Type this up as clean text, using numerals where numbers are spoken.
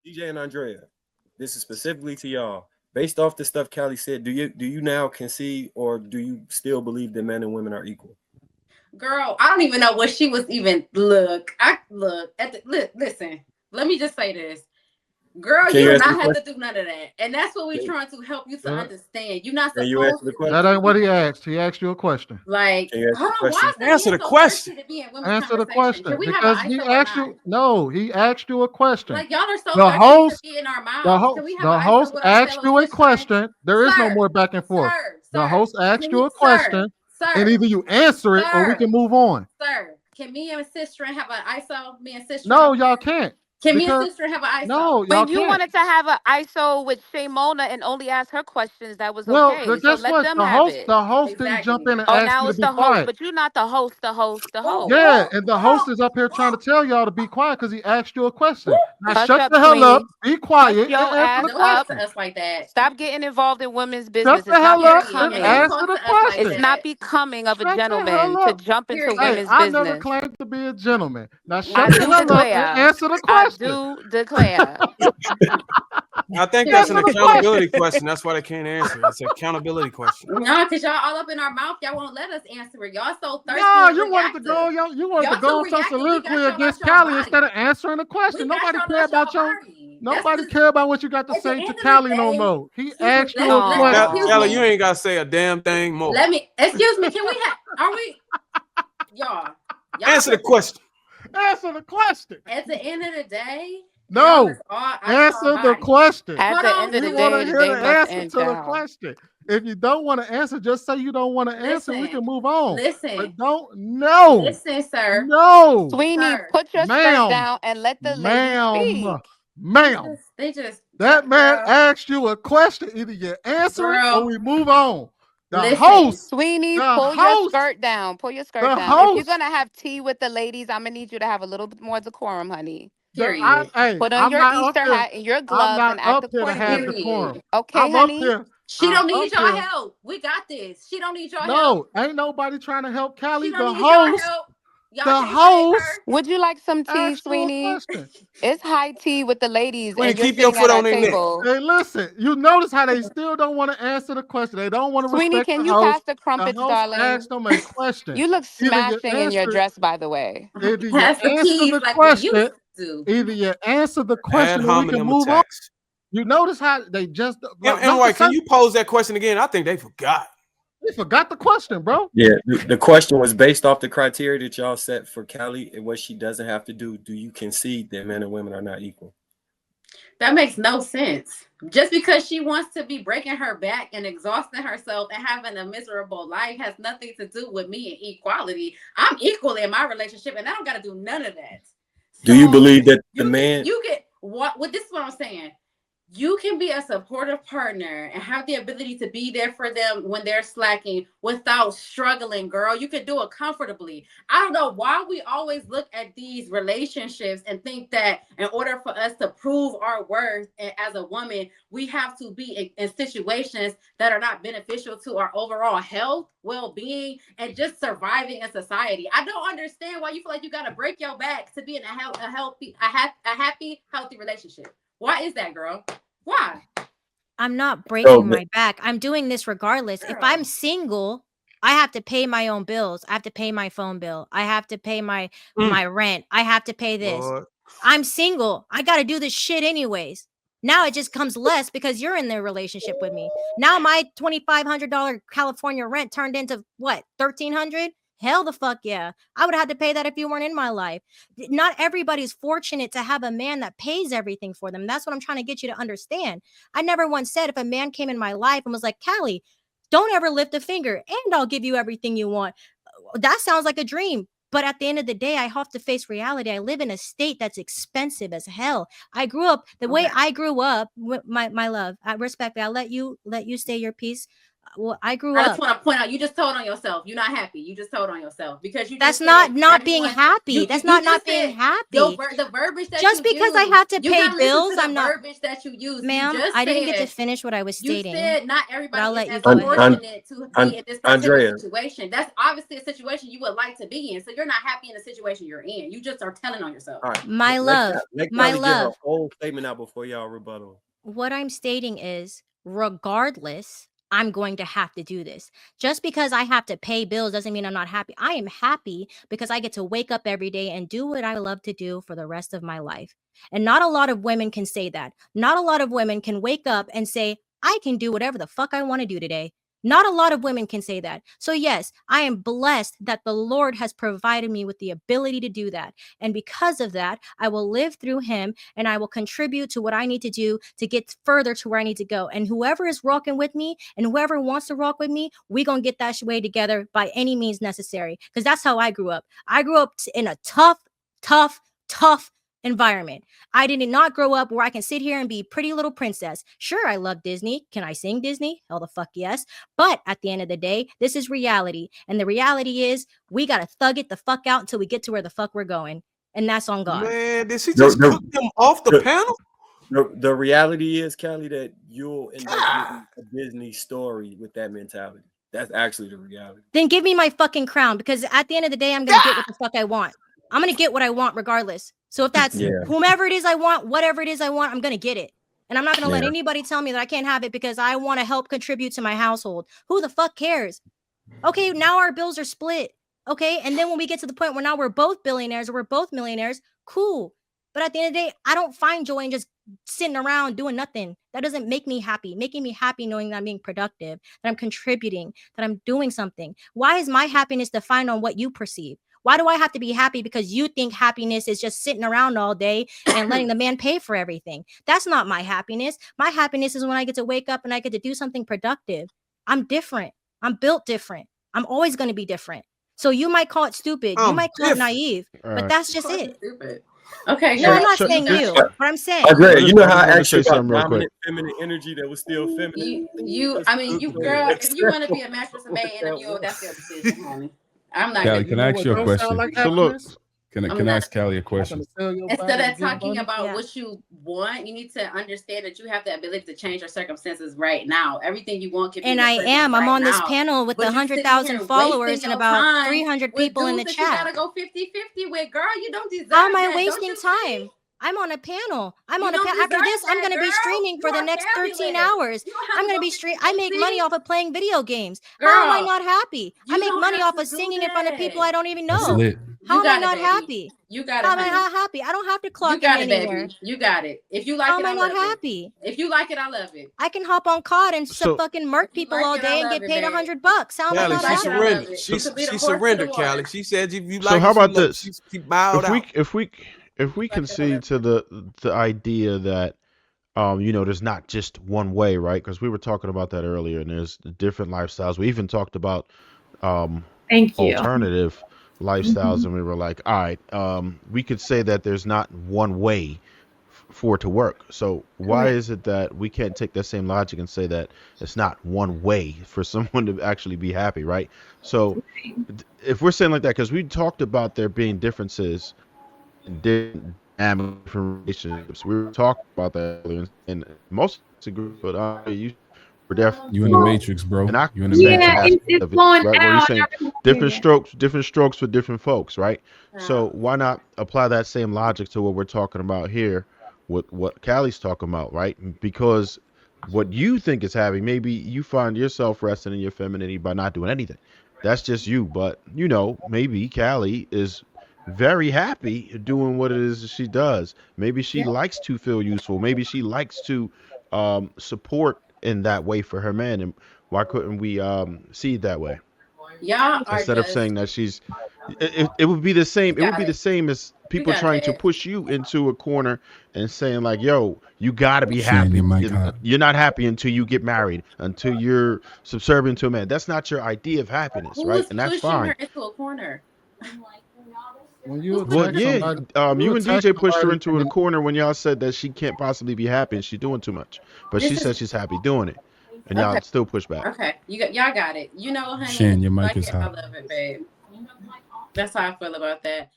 DJ and Andrea, this is specifically to y'all. Based off the stuff Callie said, do you now concede or do you still believe that men and women are equal? Girl, I don't even know what she was even. Listen. Let me just say this. Girl, you do not have to do none of that. And that's what we're trying to help you to understand. You're not supposed to. That ain't what he asked. He asked you a question. Like, hold on, why is answer the question? Answer the question. Because he asked you. No, he asked you a question. Like, y'all are so thirsty to be in our mouths. The host asked you a question. There is no more back and forth. The host asked you a question, and either you answer it or we can move on. Sir, can me and sister have an ISO? Me and sister? No, y'all can't. Can me and sister have an ISO? No, when you wanted to have an ISO with Shaymona and only ask her questions, that was okay. Well, guess what? The host didn't jump in and ask you to be quiet. But you're not the host. Yeah, and the host is up here trying to tell y'all to be quiet because he asked you a question. Now shut the hell up, be quiet, and answer the question. Us like that. Stop getting involved in women's business. Shut the hell up and answer the question. It's not becoming of a gentleman to jump into women's business. I never claimed to be a gentleman. Now shut the hell up and answer the question. I do declare. I think that's an accountability question. That's why they can't answer. It's an accountability question. No, because y'all all up in our mouth. Y'all won't let us answer it. Y'all so thirsty. No, you wanted to go. You wanted to go so soliloquy against Callie instead of answering the question. Nobody care about your. Nobody care about what you got to say to Callie no more. He asked you a question. Callie, you ain't got to say a damn thing more. Excuse me. Can we have? Are we? Y'all answer the question. Answer the question. At the end of the day. No, answer the question. At the end of the day, want to hear the answer to the question. If you don't want to answer, just say you don't want to answer. We can move on. Listen, but don't. No. Listen, sir. No, Sweeney, put your skirt down and let the lady speak. Ma'am, that man asked you a question. Either you answer it or we move on. The host, Sweeney, pull your skirt down. Pull your skirt down. If you're gonna have tea with the ladies, I'm gonna need you to have a little bit more decorum, honey. Put on your Easter hat and your gloves and act accordingly. Okay, honey. She don't need your help. We got this. She don't need your help. No, ain't nobody trying to help Callie. The host. The host. Would you like some tea, Sweeney? It's high tea with the ladies. And keep your foot on their neck. Hey, listen. You notice how they still don't want to answer the question. They don't want to respect Sweeney, can the you host. pass the crumpets, darling? Ask them a question. You look smashing in your dress, by the way. Either you answer the question. Either you answer the question or we can move on. You notice how they just. And can you pose that question again? I think they forgot. They forgot the question, bro. Yeah, the question was based off the criteria that y'all set for Callie and what she doesn't have to do. Do you concede that men and women are not equal? That makes no sense. Just because she wants to be breaking her back and exhausting herself and having a miserable life has nothing to do with me and equality. I'm equal in my relationship, and I don't got to do none of that. Do you believe that the man? You get what? This is what I'm saying. You can be a supportive partner and have the ability to be there for them when they're slacking without struggling, girl. You can do it comfortably. I don't know why we always look at these relationships and think that in order for us to prove our worth as a woman, we have to be in situations that are not beneficial to our overall health, well-being, and just surviving in society. I don't understand why you feel like you got to break your back to be in a happy, healthy relationship. Why is that, girl? Why? I'm not breaking my back. I'm doing this regardless. Girl. If I'm single, I have to pay my own bills. I have to pay my phone bill. I have to pay my rent. I have to pay this. Lord. I'm single. I got to do this shit anyways. Now it just comes less because you're in the relationship with me. Now my $2,500 California rent turned into what? $1,300? Hell the fuck yeah. I would have had to pay that if you weren't in my life. Not everybody's fortunate to have a man that pays everything for them. That's what I'm trying to get you to understand. I never once said if a man came in my life and was like, Callie, don't ever lift a finger and I'll give you everything you want. That sounds like a dream. But at the end of the day, I have to face reality. I live in a state that's expensive as hell. I grew up the way I grew up with my love. I respect that. I'll let you say your piece. I grew I up. just want to point out, you just told on yourself. You're not happy. You just told on yourself because you. That's not being happy. That's not being happy. The verbiage that just you because use, I have to pay bills, I'm not. Verbiage that you use, ma'am. I didn't get to finish what I was stating. You said not everybody is as fortunate to be in this Andrea. situation. That's obviously a situation you would like to be in. So you're not happy in the situation you're in. You just are telling on yourself. All right. My love. Let Kelly get her whole statement out before y'all rebuttal. What I'm stating is, regardless, I'm going to have to do this. Just because I have to pay bills doesn't mean I'm not happy. I am happy because I get to wake up every day and do what I love to do for the rest of my life. And not a lot of women can say that. Not a lot of women can wake up and say, I can do whatever the fuck I want to do today. Not a lot of women can say that. So yes, I am blessed that the Lord has provided me with the ability to do that. And because of that, I will live through him and I will contribute to what I need to do to get further to where I need to go. And whoever is rocking with me and whoever wants to rock with me, we're going to get that way together by any means necessary. Because that's how I grew up. I grew up in a tough environment. I did not grow up where I can sit here and be pretty little princess. Sure, I love Disney. Can I sing Disney? Hell the fuck yes. But at the end of the day, this is reality. And the reality is we got to thug it the fuck out until we get to where the fuck we're going. And that's on God. Man, did she just cook them off the panel? The reality is, Kelly, that you'll end up getting a Disney story with that mentality. That's actually the reality. Then give me my fucking crown, because at the end of the day, I'm going to get what the fuck I want. I'm going to get what I want regardless. So if that's whomever it is I want, whatever it is I want, I'm going to get it. And I'm not going to let anybody tell me that I can't have it because I want to help contribute to my household. Who the fuck cares? Okay, now our bills are split. Okay, and then when we get to the point where now we're both billionaires or we're both millionaires, cool. But at the end of the day, I don't find joy in just sitting around doing nothing. That doesn't make me happy. Making me happy knowing that I'm being productive, that I'm contributing, that I'm doing something. Why is my happiness defined on what you perceive? Why do I have to be happy because you think happiness is just sitting around all day and letting the man pay for everything? That's not my happiness. My happiness is when I get to wake up and I get to do something productive. I'm different. I'm built different. I'm always going to be different. So you might call it stupid. You might call it naive, but that's just it. Stupid. Okay. No, I'm not saying you, but I'm saying. Andrea, you know how I actually dominant feminine energy that was still feminine. You girl, if you want to be a mattress and maid interviewer, that's your decision, honey. I'm not. Callie, can I ask you a question? So look, can I ask Callie a question? Instead of talking about what you want, you need to understand that you have the ability to change your circumstances right now. Everything you want can be. And I am. I'm on this panel with 100,000 followers and about 300 people in the chat. You gotta go 50-50 with, girl. You don't deserve. How am I wasting time? I'm on a panel. After this, I'm going to be streaming for the next 13 hours. I'm going to be I make money off of playing video games. How am I not happy? I make money off of singing in front of people I don't even know. How am I not happy? You got it. How am I not happy? I don't have to clock in anywhere. Baby. You got it. If you like how it, am I not happy? If you like it, I love it. I can hop on COD and fucking murk people all day and get paid $100. How am I not happy? She surrendered, Callie. She said if you like. So how about this? If we concede to the idea that there's not just one way, right? Because we were talking about that earlier, and there's different lifestyles. We even talked about alternative lifestyles, and we were like, all right, we could say that there's not one way for it to work. So why is it that we can't take that same logic and say that it's not one way for someone to actually be happy, right? So if we're saying like that, because we talked about there being differences in different relationships, we were talking about that earlier, and most agree, but you were definitely you in the matrix, bro. You in the matrix. It's blowing right? out. Where you're saying different strokes for different folks, right? So why not apply that same logic to what we're talking about here, with what Callie's talking about, right? Because what you think is happy, maybe you find yourself resting in your femininity by not doing anything. That's just you. But maybe Callie is very happy doing what it is she does. Maybe she likes to feel useful. Maybe she likes to support in that way for her man. And why couldn't we see it that way? Yeah. Instead of saying that she's, it would be the same. It would be the same as people trying to push you into a corner and saying like, "Yo, you gotta be happy. You're not happy until you get married, until you're subservient to a man. That's not your idea of happiness, right? And that's fine." Her into a corner. When you you and DJ pushed her into a corner when y'all said that she can't possibly be happy and she's doing too much, but she said she's happy doing it. and y'all still push back. Okay, y'all got it. You know, honey, Shan, your mic like is it, I hot. love it, babe. That's how I feel about that.